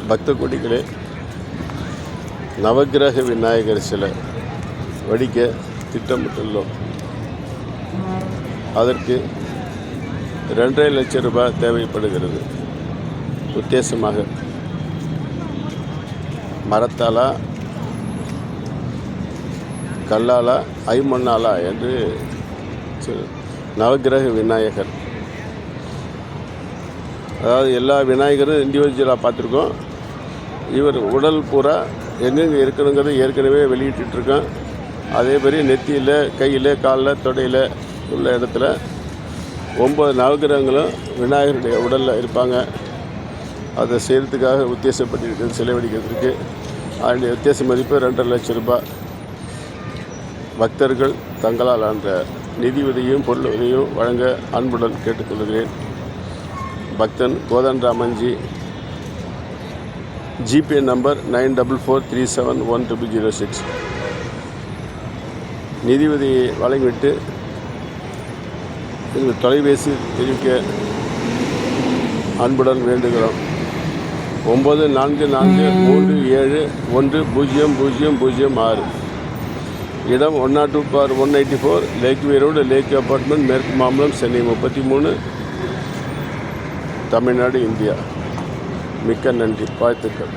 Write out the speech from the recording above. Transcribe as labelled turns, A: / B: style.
A: பக்த கோடிகளே, நவக்கிரக விநாயகர் சிலை வடிக்க திட்டமிட்டுள்ளோம். அதற்கு 2.5 லட்சம் ரூபாய் தேவைப்படுகிறது. உத்தேசமாக மரத்தாலா, கல்லாலா, ஐமண்ணாலா என்று நவக்கிரக விநாயகர், அதாவது எல்லா விநாயகரும் இண்டிவிஜுவலாக பார்த்துருக்கோம். இவர் உடல் பூரா எங்கெங்கே இருக்கணுங்கிறது ஏற்கனவே வெளியிட்டுருக்கோம். அதே மாதிரி நெத்தியில், கையில், காலில், தொடையில் உள்ள இடத்துல 9 நவக்கிரகங்களும் விநாயகருடைய உடலில் இருப்பாங்க. அதை செய்கிறதுக்காக உத்தேசப்பட்டிருக்கிறது. சிலை வடிக்கிறதுக்கு அதனுடைய உத்தேச மதிப்பு 2.5 லட்சம் ரூபாய். பக்தர்கள் தங்களால் அந்த நிதி உதவியும் பொருள் உதவியும் வழங்க அன்புடன் கேட்டுக்கொள்கிறேன். பக்தன் கோதண்டராமன்ஜி. GPay number 9443710006. நிதி உதவியை வழங்கிவிட்டு எங்கள் தொலைபேசி தெரிவிக்க அன்புடன் வேண்டுகிறோம். 9443710006. இடம் 102/184 லேக்வே ரோடு, லேக் அப்பார்ட்மெண்ட், மேற்கு மாம்பலம், சென்னை 33, தமிழ்நாடு, இந்தியா. மிக்க நன்றி. வாழ்த்துக்கள்.